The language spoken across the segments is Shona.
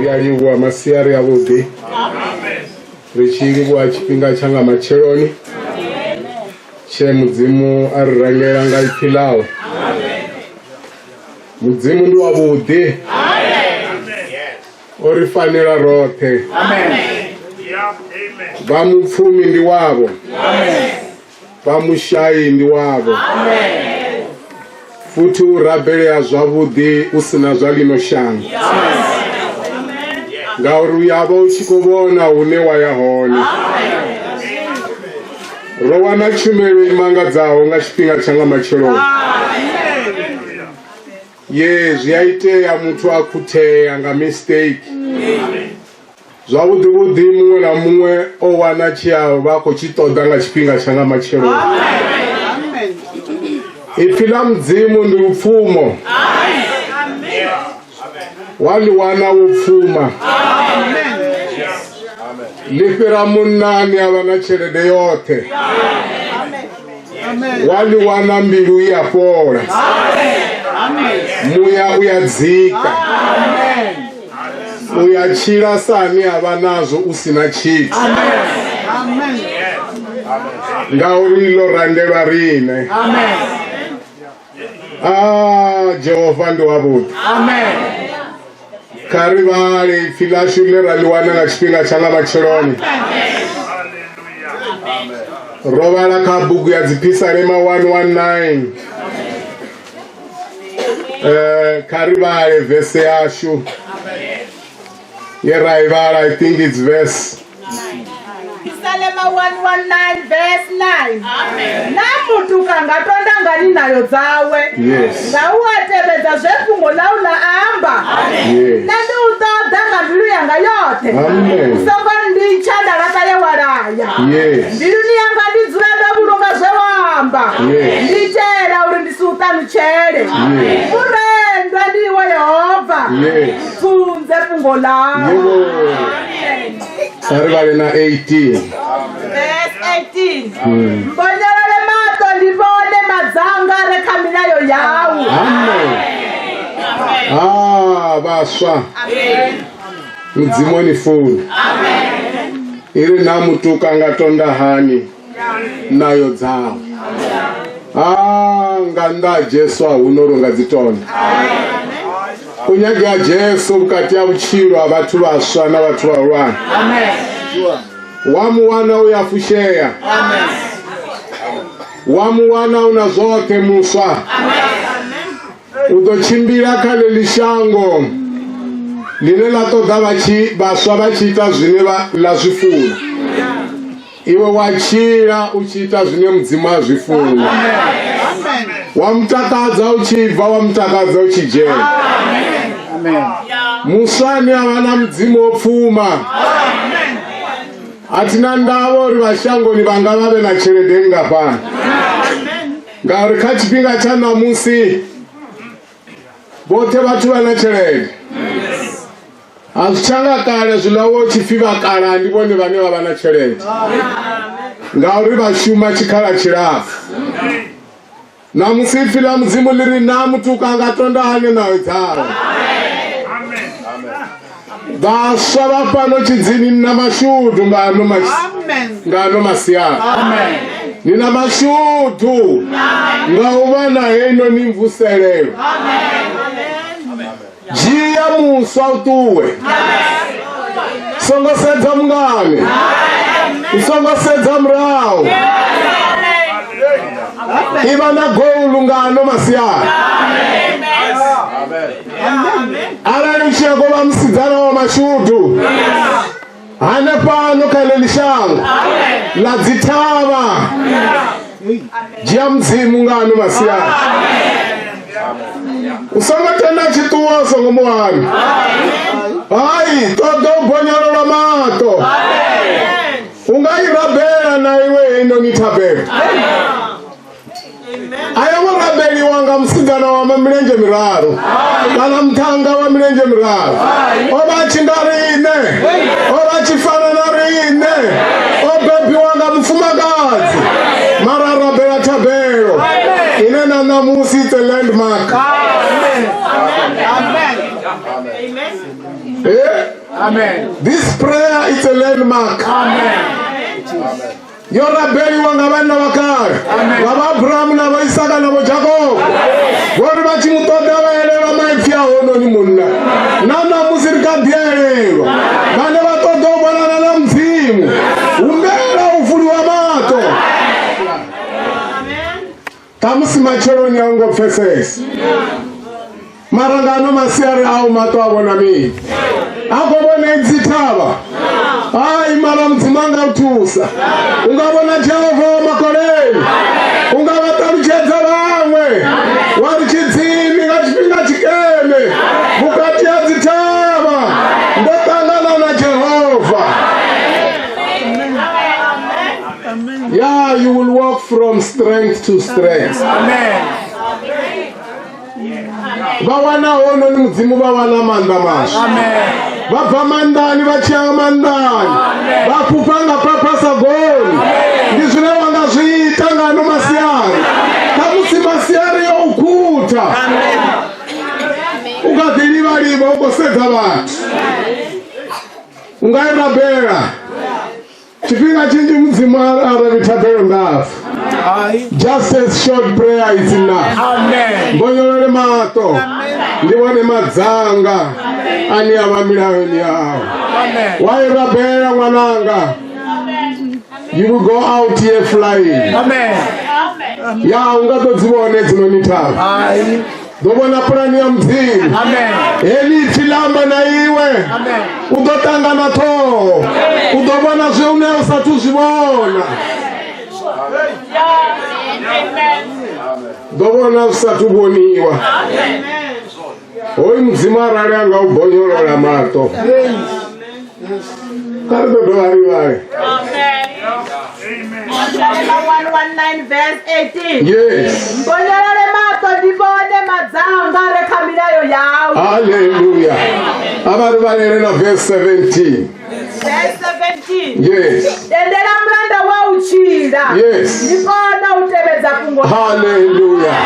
yaliwa masiyari avudi richiliwa chipinga changa macheloni che mudzimu arirangera ngaipilawo mudzimu ndi wavudi orifanira rothe vamupfumi ndi wavo vamushayi ndi wavo futhi urabelea zwavudi usina zwa lino shango ngauri uyava uchikovona une waya hone rowana tshumelo imangadzaho nga tshifhinga changa macheloni ye zviyaiteya muthu akhutheya nga mistake zwavudi vudi muṅwe na muṅwe o wana tshiyavo vha khou tshi ṱoḓa nga tshifhinga changa macheloni ipfi la mudzimu ndi upfumo waliwana upfuma lifira munnani ava na tshelede yothe waliwana mbilu iyapola muya uyadzika uyatshila sani ava nazwo usina tshithu ngauri ilo randelwa rine Jehova ndi wavudi kari vale ipfi lashu leraliwana nga tshifhinga changa macheloni rovala kha bugu ya dziPhisalema 119 kari vale vese yashu yeraivala I think it's verse Psalm 119 verse 9. Namutu kangatonda ngani nayo dzawe. Yes. Ngawatebedza zvefungo laula amba. Yes. Nandi utoda ngamilu yanga yote. Amen. Usongo ndichanda lataye waraya. Yes. Ndiluni yanga ndidzula ndabulunga zvewamba. Yes. Ndichera uri ndisuta nuchere. Yes. Urendwa ndiwe Yehova. Yes. Funze fungo lawo. Kari vale na 18 verse 18. Mbonyerele mato ndivone madzanga rekhaminayo yawu. Amen. Vaswa mudzimu ni funi iri namutuka angatonda hani nayo dzawo nganda Jesu ahunoronga dzitonda kunyaga Jesu bukati ya buchiro abathu baswa na bathu balwana wamuwana uyafusheya wamuwana una zote muswa udochimbira kale lishango line latoda baswa bachita zvine la zvifuna iwe wachira uchita zvine mudzimu azvifuna wamutakadza uchibva wamutakadza uchijera muswani avana mudzimu wopfuma hatina ndavo uri vashangoni vanga vave na tshelede ngapana ngauri kha tshifhinga tsha namusi vothe vathu vana tshelede azwichanga kale zwilawo tshipfi vakala handi vone vane va vana tshelede ngauri vashuma tshikhala tshilapfu namusi ipfi la mudzimu liri namutuka angatonda hane nayo dzawo vaswa vapano chidzini nina mashudu ngano masiyana nina mashudu ngauvana heno ni mvuselelo jiya muswa utuwe songosedza mungane usongosedza murawo iva na golu ngano masiyana arali uchiyako vamusidzana wa mashudu hane pano kale lishango la dzitava jiya mudzimu ngano masiyana usongatenda chituwo songomuwani hayi todo ubonyolola mato ungayirabela na iwe inonithabela ayamurabeli wanga musidzana wa milenje miraru kana mthanga wa milenje miraru ovachinda rine ovachifanana rine obebi wanga mufumakazi mararabela thabelo ine na namusi it's a landmark. Amen. Amen. Amen. Amen. This prayer is a landmark. Amen. Yorabeli wangabana wakaya. Baba Abraham na Isaka na Jacob. Wori bachimutoda wele maifia ono ni munna. Nana musirika biero. Bane batodo bwana na mzimu. Umbera ufuli wa mato. Tamusi machero nyango feses. Marangano masiari au mato abona mi. Ako bona exitaba. Ai mara mzimanga utusa. Ungabona Jehova makoleni. Ungabata bicheza bamwe. Wari Tshidzivhe ngachipinga chikeme. Mukati azitaba. Ndotangana na Jehova. Yeah, you will walk from strength to strength. Amen. Bawana ono ni mzimu bawana mandamashi. Amen. Bapa mandani bachanga mandani. Bakupanga papa sagoni. Ndizvine wanga zviitanga no masiari. Tamusi masiari yo ukuta. Ukadhiriva liva ukosedza vantu. Ungaenda bera. Chipinga chinji mudzimu aravitapero ndafu. Just a short prayer is enough. Amen. Mbonyolele mato. Ndibone madzanga. Ani avamilaweni yao. Wairabera mwananga. You will go out here flying. Amen. Ya ungatodzibone dzinonitava. Dobona plani ya mzimu. Amen. Eli tilamba na iwe. Amen. Udotanga na to. Udobona zveune usatu zvibona. Dobona usatu boniwa. Oi mzimu arali anga ubonyolola mato. Karidodo vari. Amen. 119 verse 18. Yes. Mbonyolole mato ndibone madzanga rekamilayo yawo. Hallelujah. Avari valere na verse 17. Verse 17. Yes. Tendera mlanda wa uchira. Yes. Ndikona utebedza kungo. Hallelujah.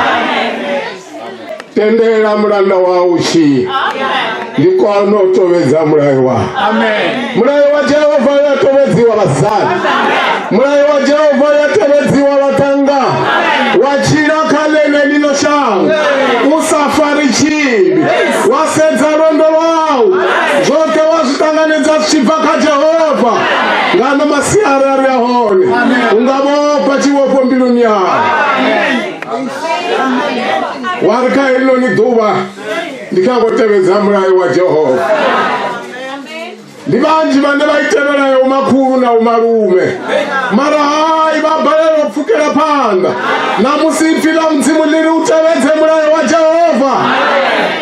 Tendera mlanda wa uchi. Ndikona utobedza mulayo wa. Amen. Mulayo wa Jehova yatobedziwa vasana. Mulayo wa Jehova yatobedziwa vatanga. Wachira kalene lino shangu. Usafari chibi. Wasedza rondo wao. Zote wasitanganidza chipaka Jehova. Ngano masiari ari ahone. Ungabopa chiwopo mbiluni yao. Warika ino ni duva. Ndikangotevedzera mulayo wa Jehova. Ndivanji vane vaiteverayo umakuru na umarume. Mara hai vabalelo kupfukira panda. Namusipfira mzimu liri utevedze mulayo wa Jehova.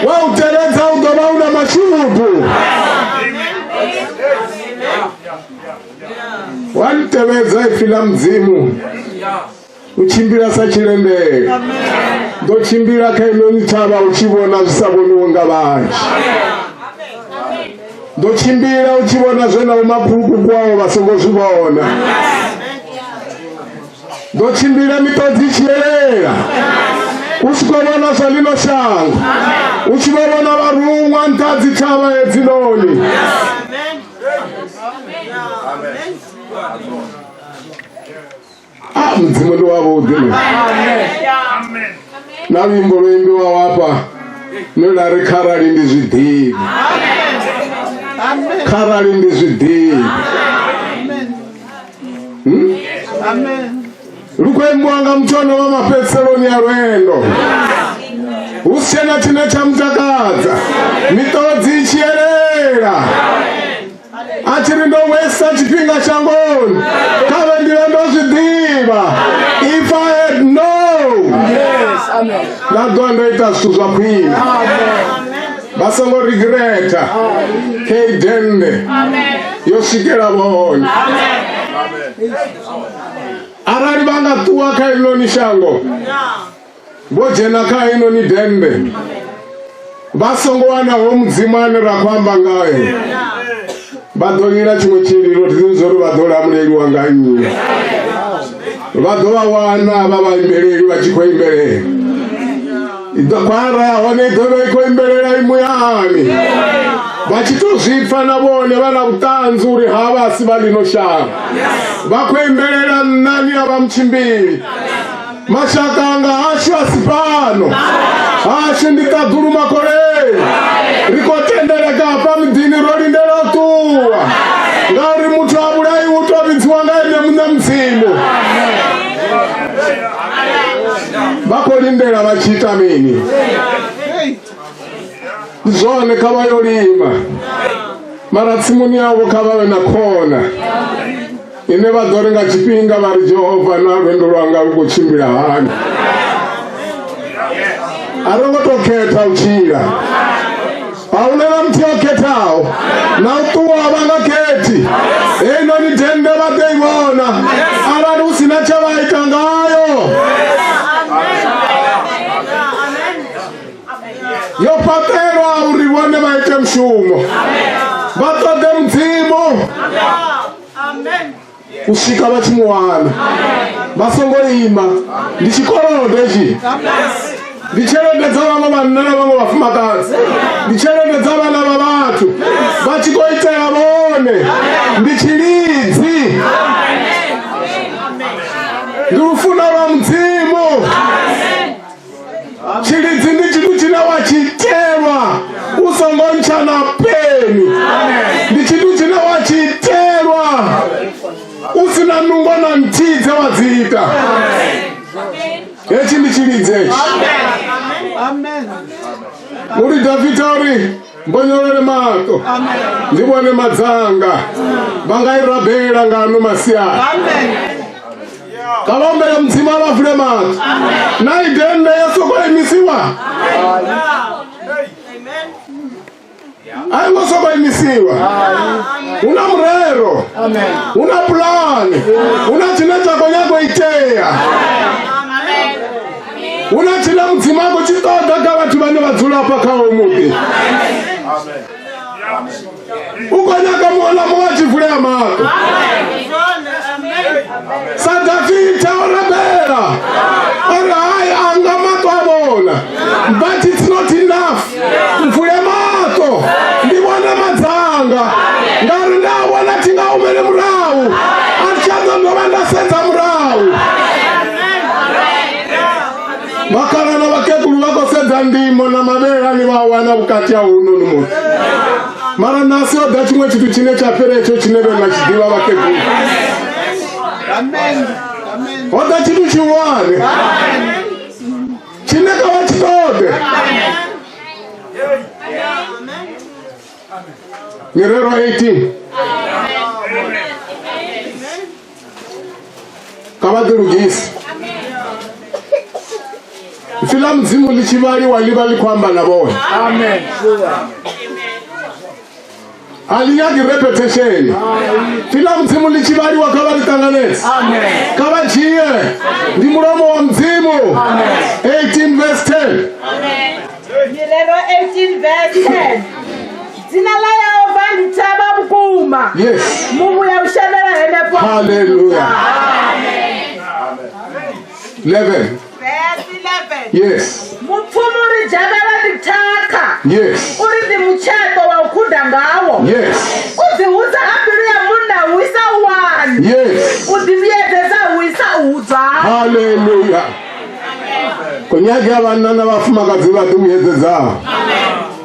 Wautevedza udova una mashudu. Wanitevedza ifila mzimu. Uchimbira sachilembere. Ndochimbira kainoni chava uchivona zvisaboniwe ngavanji. Ndochimbira uchivona zvena umapuku kwavo vasongozvivona. Ndochimbira mitodzi ichiyerera. Uchikovona zvalino shangu. Uchivona varumwa ntadzi chava yedzinoni. Mdzimu ndiwavudi. Navimbo lwimbiwa wapa nolari kharali ndi zvidhivi. Kharali ndi zvidhivi. Lukwemwanga mchono wa mapetseroni ya rwendo. Usichena chine cha mtakadza. Mitodzi ichiyerera. Achiri ndowesa chipinga changoni. Kave ndive ndozvidiva. If I had known. Yes. Amen. Nagondoita zvitu zvakwina. Vasongo regreta. Keidende. Yosvikira voni. Arari vangatuwa kainoni shango. Bojena kainoni dende. Vasongo wanawo mudzimani rakwamba ngaye. Vadolira chimwe chiriro tizori vadola muleri wanganyi. Vadova wana vavaimbereri vachikoimbereri. idakwara hone dove ko imbelela imuyani bachitozvipfa navone vana kutanzuri havasi valino shaka vakwembelela nani avamuchimbiri mashakanga ashu asipano ashu ndikaguru makore rikotendereka pamudhini rolindela tuwa ngari mutu abulai utovidziwa ngaine muna mzimu vakolindela vachita mini zvone kavayolima mara tsimuni yavo kavave nakona ine vadorenga chipinga vari Jehovha narwendo rwanga rukuchimbira hani arongotoketa uchira aunena mti oketawo nautuwa vangaketi einoni tende vateivona arari usina chavaita ngayo yopaterwa urivone vaite mshumo vatode mudzimu kusvika vachimuwana vasongoima ndichikorodezvi ndicherendedza vamwe vanhu navamwe vafumakadzi ndicherendedza vana vavatu vachikoitera vone ndichilidzi ndirufuno rwa mudzimu chilidzi ndi chinhu chine wachiterwa usongonchana peni ndi chinhu chine wachiterwa usina nungo na ntidze wadziita echi ndi chilidzi echi muri Davhidha uri mbonyorere mato ndivone madzanga vangairabhera ngano masiyana kavaombere mudzimu avavhure mato naidhende yesoko imisiwa aingosoko imisiwa una murero una pulani una chine chako nyako iteya una chine mudzimu ako chitoda kavantu vane vadzula pakawo mupi ukonyaka muona muvachivhura mato Sadavita orabera ori hai anga mato avona but it's not enough mvhure mato ndivone madzanga ngari ndavona tingaumere murau achazondova ndasedza murau vakarana vakekuru vakosedza ndimo namaverani vawana vukati auno nomuti mara nhasi oda chimwe chitu chine chaperecho chineve nachidiva vakekuru oda chitu chiwane chineka vachitode mirero 18 kavadirugisi fila mudzimu lichivaliwa livali kwamba navona alinyagi repetition fila mudzimu lichivaliwa kavalitanganesi kavajiye ndi muromo wa mudzimu 18 verse 10 Mirero 18 verse 10 dzina la Yehova nditava mukuma yes muvuya ushavera henepo hallelujah 11 verse 11 yes mupfumuri javela nditaka yes uri ndi muchato waukunda ngawo yes udziudza hambiri ya munhu uisa uwani yes udziviyedzesa uisa udza hallelujah kunyaga vanana vafumakadzi vadimuyedzedzawo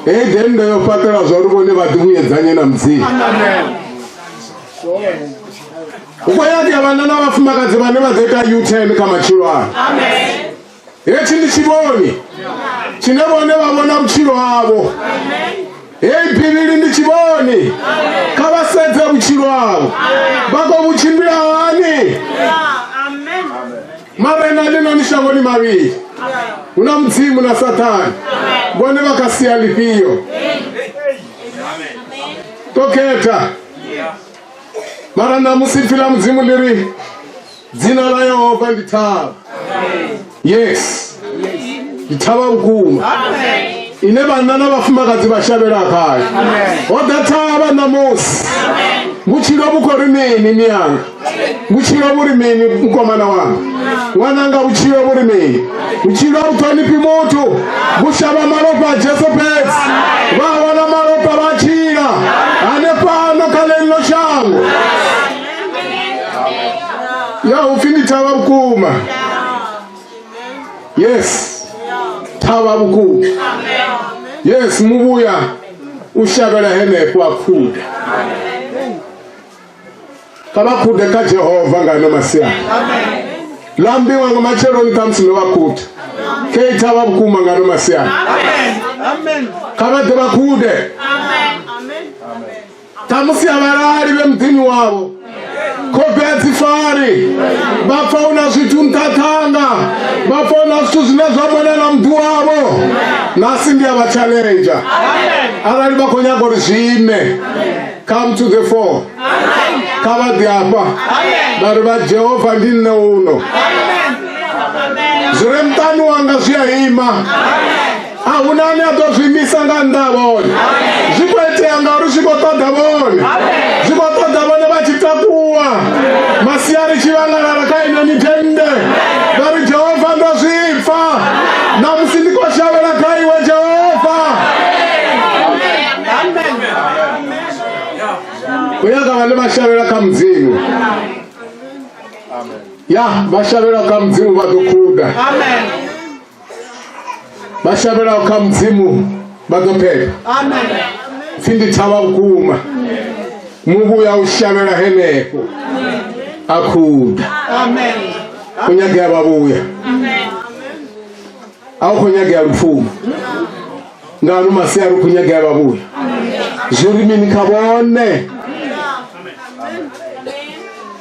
edhende yopatela zvaruvone vadimuyedzanye na mudzimu ukoyaga vanana vafumakadzi vane vazoita U10 kamachiro ano echi ndichivoni chine vone vavona muchiro avo bhivili ndichivoni kavasedze muchiro avo vakovuchimbira hani marena linonishangoni maviri una mudzimu na satani vone vakasiya lipiyo toketa mara namusifila mudzimu liri dzina la Yehova nditava yes nditava ukuma ine vanana vafumakadzi vashavera kaya odatava namusi muchiro vukori mini miyanga muchiro vuri mini mukomana wangu Wananga uchiro burimi. Uchiro utoni pimutu. Bushaba maropa Jesu pets. Wana maropa bachira. Anepa no kaleno shango. Ya ufini tawa mkuma. Yes. Tawa mkuma. Yes, mubuya. Ushabela hene kwa kuda. Kama kude ka Jehova ngano masia. Lambi wangu machero nitamsilo wakuta. Keita wabukuma ngano masia. Kama deba kude. Tamusi abarari be mtini wabo. Kopeti fari. Bafa unasutuntatanga. Bafa unasutunazwabona na mtu wabo. Nasi ndiya bachallenja. Alali bakonyago rizime. Come to the fore. Kama diapa. Baruba Jehova ndine uno. Zure mtanu wanga siya hima. Unani atozimisa ngandaboni. Zikwete angaru zikototaboni. Zikototaboni bachitakuwa. Masiari chivangara kaina nitende. Bari Jehova ndo zifa. Na msindiko shavela kaiwa Jehova. Kuyaga wale bashavela kamzimu. Ya, bashavela kamzimu badukuda. Amen. Bashabela kamzimu badopepa. Amen. Findi tawa ukuma. Mungu ya ushabela heneko. Akuda. Amen. Kunyage ababuya. Amen. Au kunyage alufumu. Nganu masiaru kunyage ababuya. Jurimi nikabone.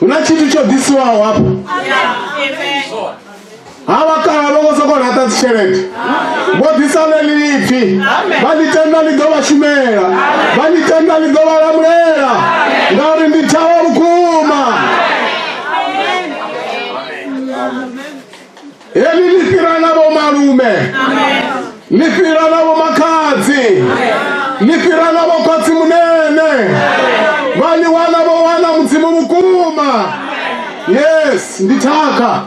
Unachitu cho diswa wapo. Amen. Awakara bongo soko nata tsherete. Bodisane lipi. Balitenda lidoba shumera. Balitenda lidoba lamrera. Ngari nditawa ukuma. Eli lipirana bo malume. Lipirana bo makazi. Lipirana bo kotsi munene. Bali wana bo wana mzimu mukuma. Yes, nditaka.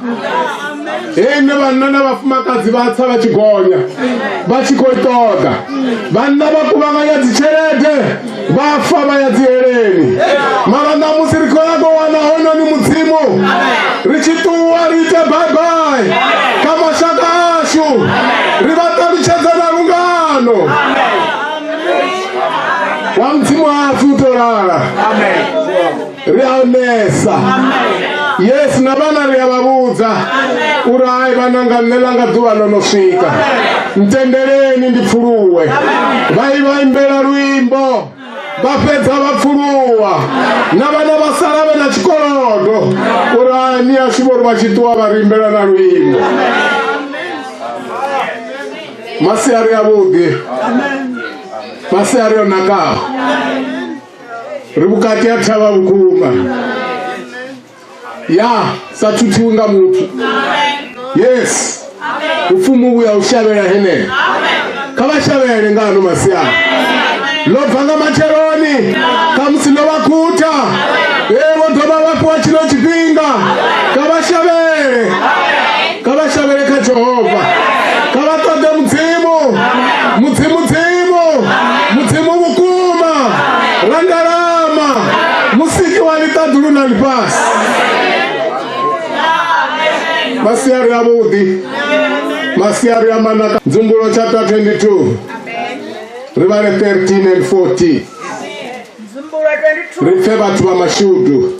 Ene banana bafumakazi batsa bachigonya. Bachikotoga. Banna bakubanga yazicherete. Bafa bayazihereni. Marana musiriko yago wana hono ni muzimu. Richituwa rite bye bye. Kama shakashu. Ribata licheza na rungano. Wa mzimu afu torara. Realnesa. Yes, nabana riababuza. Urai bananga nelanga duwa nonoshika. Mtendereni ndifuruwe. Baiba imbera ruimbo. Bapeta bafuruwa. Nabana basarabe na chikorodo. Urai ni ashiboro bachituwa barimbera na ruimbo. Masiari abuge. Masiari onaka. Ribukati ataba bukuma. Ya, satutunga mutu. Yes. Ufumu ya ushabela hene. Kama shabela ngano masia. Lopanga macheroni. Kamusilo wakuta. Wotoba wapu wachilo chipinga. Kama shabela. Kama shabela ka Jehova. Kama tonde mzimu. Mzimu mukuma. Rangarama. Musiki walitadulu na lipasi. Masiari abudi. Masiari amanaka. Zumbulo chapter 22. Rivale 13 and 14. Zumbulo 22. Refer to Amashudu.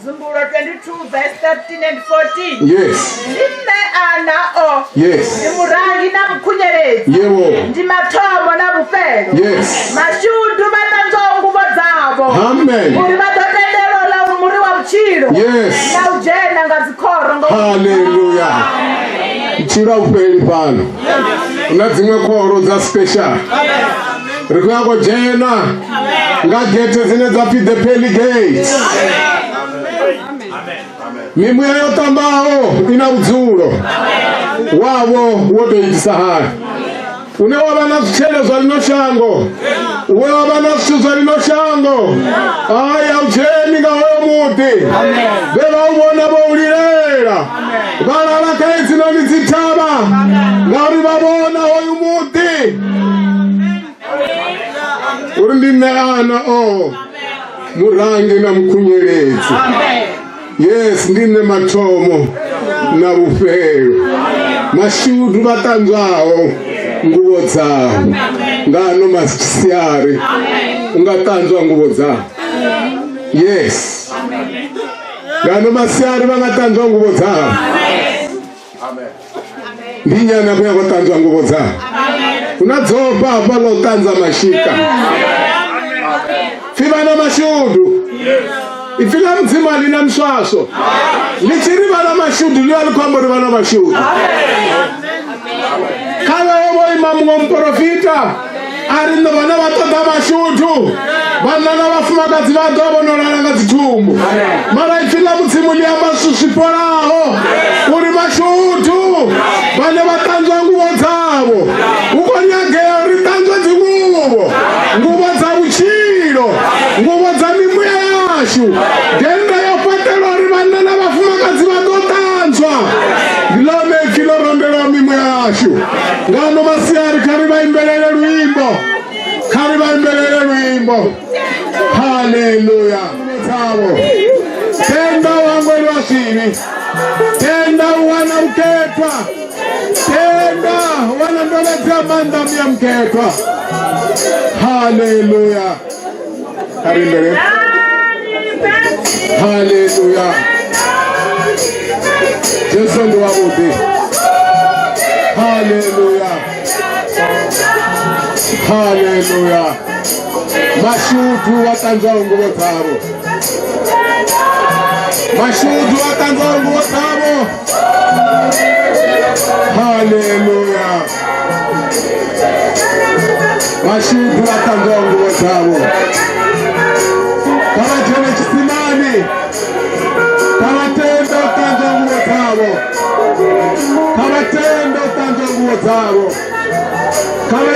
Zumbulo 22 verse 13 and 14. Yes. Nime ana o. Yes. Nimurangi na mkunyerezi. Yewo. Ndimatomo na bufero. Yes. Mashudu mananzongu wazabo. Amen. Muri batotendero la muri wa uchiro. Yes. Na ujena ngazikoro. Hallelujah. Chira upeli pano. Unazimwe koro za special. Rikuako jena. Nga gete zine zapi the pearly gates. Mimu ya yotambao ina uzuro. Wabo wote itisahari. Une wabana suchele zalino shango. Uwe wabana suchele zalino shango. Aya ucheni nga hoyo muti. Beba ubona bo ulire. kubwera balala izina lizitaba ngauri babona oyu muti uri ndine ana murangi na mkunyeredzi. Yes, ndine matomo na ufero mashudu batanzwaho ngubo zabo ngano masiari ungatanzwa ngubo zabo. Yes, ngano masiari bangatanzwa ngubo zabo. Ndinyana kuya kutanzwa ngubo zabo. Unadzopa apa lotanza mashika fibana mashudu ifila mzima lina mswaso lichiri bana mashudu liyo alikwambori bana mashudu kala obo imamu ngomprofita arino bana batata mashudu bana na bafumakazi badobo nolana kazitumbu mara ifila mzimu liya masusiporaho uri mashudu bana batanzwa ngubo zabo uko nyageo ritanzwa zingubo ngubo za uchiro ngubo za mimwe yashu genda yopatelo ribana na bafumakazi badotanzwa ngilome kilo rondelo mimwe yashu ngano masiari kariba imbelele luimbo haleluya tabo tenda wangweli wasibi tenda wana uketwa tenda wana ndoleza mandami ya mketwa. Haleluya karimbele haleluya Jesu ndo wabuti. Haleluya haleluya mashudu watanzwa ngubo zabo mashudu watanzwa ngubo zabo. Haleluya mashudu watanzwa ngubo zabo. Kama jene chisimani kama tenda utanzwa ngubo zabo kama tenda utanzwa ngubo zabo kama